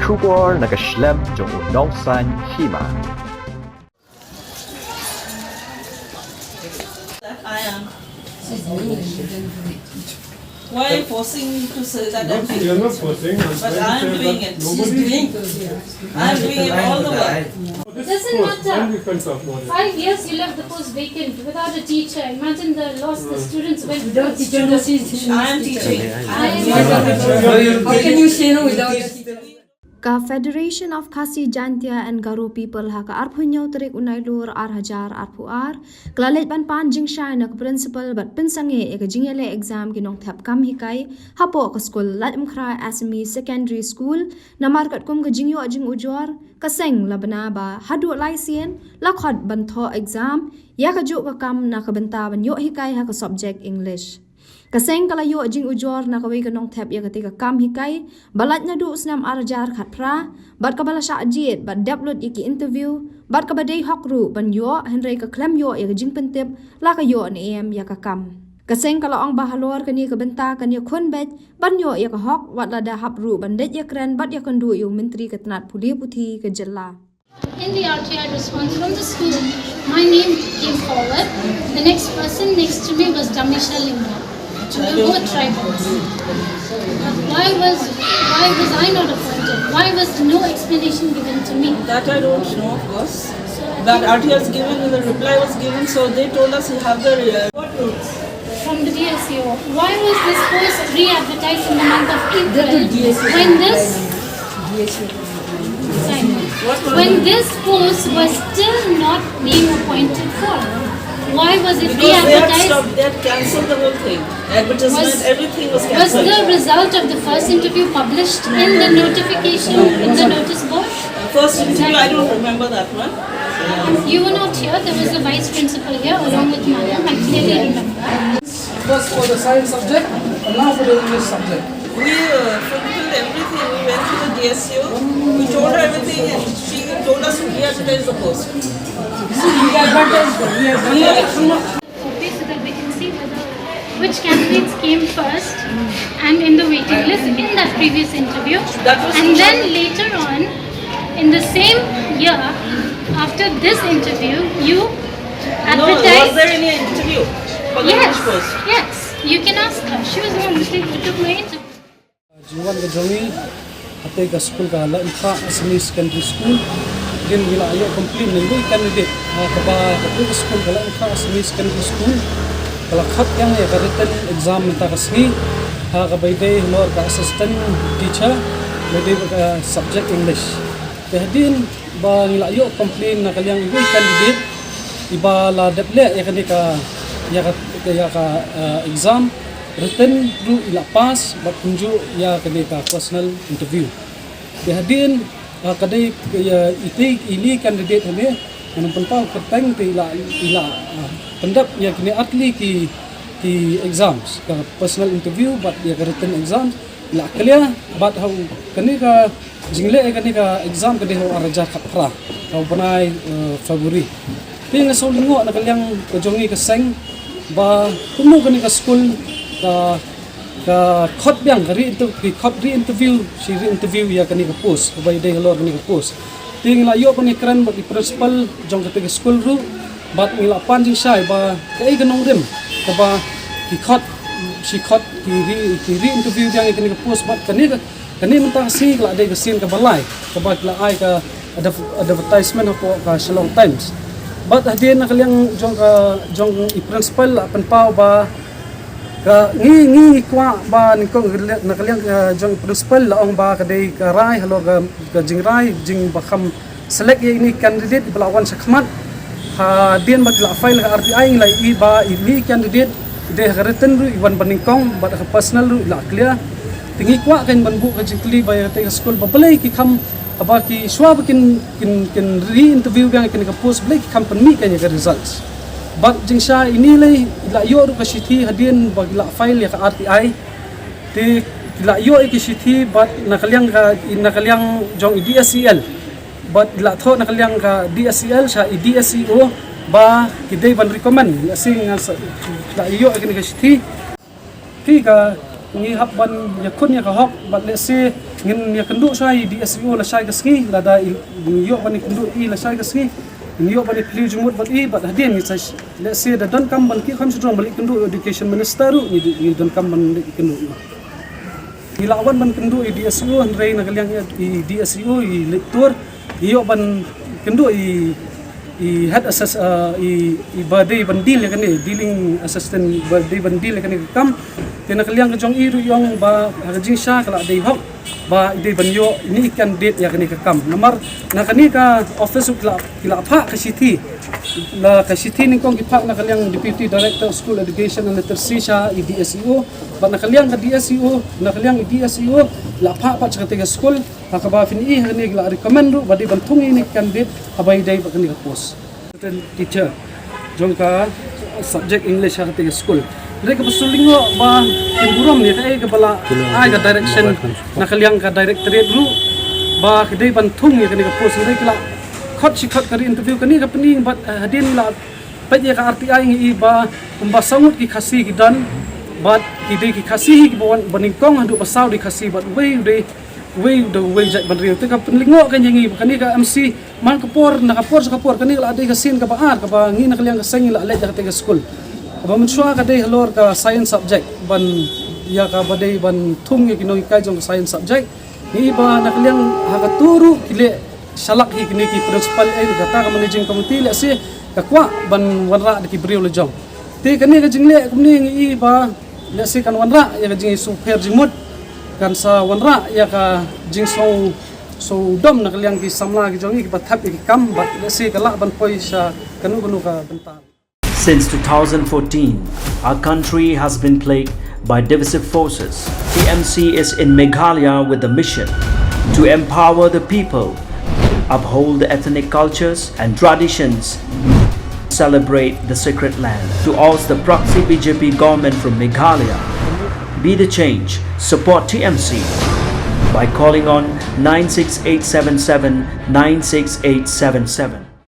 Tuklar nakaslem jong Nongsan Hima. I am. Why forcing me to say that? You're not forcing. But I am doing it. I am doing it all the way. Doesn't matter. We can talk about it. 5 years you left the post vacant without a teacher. Imagine the loss the students went Without teacher, I am teaching. How can you say no without a teacher? Ka Federation of Khasi Jantia and Garo people ha ka arphunyo tarik unai lur ar hajar arpuar klalet ban pan jing shai nak principal bat pinsange ek jingele exam ki nong thap kam hikai hapo ka school Laitumkhrah Assamese secondary school namar kat kum ka jingyo jing ujor ka seng labana ba hadu laisien lakhot ban tho exam ya ka ju ka kam na ka benta ban yo hikai ha ka subject English Kaseng kalayo jing ujor na kaway kanong tap ya ketika kam hikai balat na du snam arajar khat pra bat ka bala sha ajit bat download iki interview bat ka badai hokru ban yo henry ka klem yo ya jing pentep la ka yo ni em ya ka kam Kaseng kala ong bahalor kani ka benta kani khon bet ban yo ya ka hok wat la da hapru ban det ya kran bat ya kandu yu menteri katnat puli puthi ka jalla In the RTI response from the school, my name came forward. The next person next to me was Damisha Linga. We were both tribals. Why was I not appointed? Why was no explanation given to me? That I don't know, of course. That RT was given and the reply was given, so they told us you have the what rules? From the DSEO. Why was this post re-advertised in the month of April when this post was still not being appointed for? Why was it re-advertised? They had cancelled the whole thing. Advertisement, everything was Was cancelled. the result of the first interview published in the notification in the notice board? First interview, I don't remember that one. You were not here. There was a vice principal here along with Madam. I clearly remember. First for the science subject, and now for the English subject. We fulfilled everything. We went to the DSU. We told her everything and she told us to re-advertise the post. So that we can see which candidates came first and in the waiting list in that previous interview. And then later on, in the same year, after this interview, you advertised. Was there any interview for the English post? Yes, you can ask her. She was the one who took my interview. Jiwan ka jongi ate ka school ka Laitumkhrah Assamese secondary school din gila ayo complete ni lui candidate ka ba ka school ka Laitumkhrah Assamese secondary school kala khat yang ya ka written exam ta kasni ha ka baide lor ka assistant teacher baide ka subject English kehdin ba gila ayo complete na kalyang lui candidate iba la deble ya ka exam written ru ila pass bat kunju ya kadai personal interview kehdin kadai ya iti ili candidate hame anong pantau keteng ti ila pendap ya kini atli ki exams ka personal interview bat ya written exams ila clear bat how kani ka jingle kani ka exam kadai ho araja khatra kau banai February ting solingo na kalyang kajongi ka seng ba kumu kani ka school ka khot biang re interview si re interview ya kani ka post bai dei lor kani ka post ting la yo kani kran ba principal jong ka te school ru bat ngila pan jing sai ba kai ganong dem ka ba ki khot ki re interview yang kani ka post bat kani mentang si la dei ka sin ka balai ka ba la ai ka advertisement ko ka Shalom Times bat hadin na kalyang jong i principal apan pau ba ka ngi kwa ba ningkong nakaliang jong principal laong ba kadai ka rai halo ka jing bakam select ya ini candidate belawan sakmat ha dian ba la file ka RTI ngai i ba ini candidate de written ru iwan baningkong ba ka personal ru la clear tingi kwa kan banbu ka jingkli ba ya te school ba belai ki kham aba ki shwa ba kin re interview yang kin ka post belai ki company kan ya results Bak jingsa ini lay la yo ru kasiti hadin bag la file ya ka RTI ti la yo ikisiti bat nakaliang jong DSCL bat la tho nakaliang ka DSCL sa DSEO ba kidai ban recommend asing la yo ikini kasiti ti ka ngi hap ban ya khun ya ka hok bat le se ngin ya kandu sai DSU la sai ka ski la da yo ban kandu I la sai ka ski yo ban pli jumut bat I bat hadin ni sai le se da don kam ban ki kham sidron balik kandu education minister ni don kam ban kandu ilawan ban kandu DSU han rei na kalyang DSU I lektor yo ban kandu I head assess I birthday bandil ya kani dealing assistant birthday bandil ya kani kam tena kaliang ka jong I ru yong ba hajing sha kala dei hok ba dei banyo ni ikan date ya kani ka kam namar na kani ka office kila pha ka city la ka city ni kong ipak na kaliang deputy director of school education and literacy sha DSU ba na kaliang ka DSU na kaliang DSU la pha pa cha ka school ka ba fin I kani la recommend ru ba dei ban thung ni candidate abai dei ba kani ka post teacher jong ka subject English ha ka school mereka bersulingo ba timburom ni kai ka bala ai ka direction na kaliang ka directorate ru ba kedai ban thung ni kani ka post ni kala khot si khot kari interview kani ka pening bat hadin la pa je ka RTI ngi ba kumba sangut ki khasi ki dan bat ki dei ki khasi ki bon baning kong handu pasau di khasi bat way jai ban riu te ka penlingo kan yangi kani ka MC man kapor na kapor kani la dei ka sin ka ba ar ka ba ngi na kaliang ka sangi la le ja ka school ba mensua ka dei halor ka science subject ban ya ka ba dei ban thung ki Nonghikai jong science subject ni ba na kaliang ha ka turu kile salak hi kini ki principal ai kata ka managing committee le se ka kwa ban wanra ki brio le jong te kani ka jingle kumni ngi ba le se kan wanra ya ka jing super jimut kan sa wanra ya ka jing so dom na kaliang ki samla ki jong ki bathap ki kam bat le se ka la ban poi sa kanu ka banta. Since 2014, our country has been plagued by divisive forces. TMC is in Meghalaya with the mission to empower the people, uphold the ethnic cultures and traditions, celebrate the sacred land. To oust the proxy BJP government from Meghalaya, be the change, support TMC by calling on 96877 96877.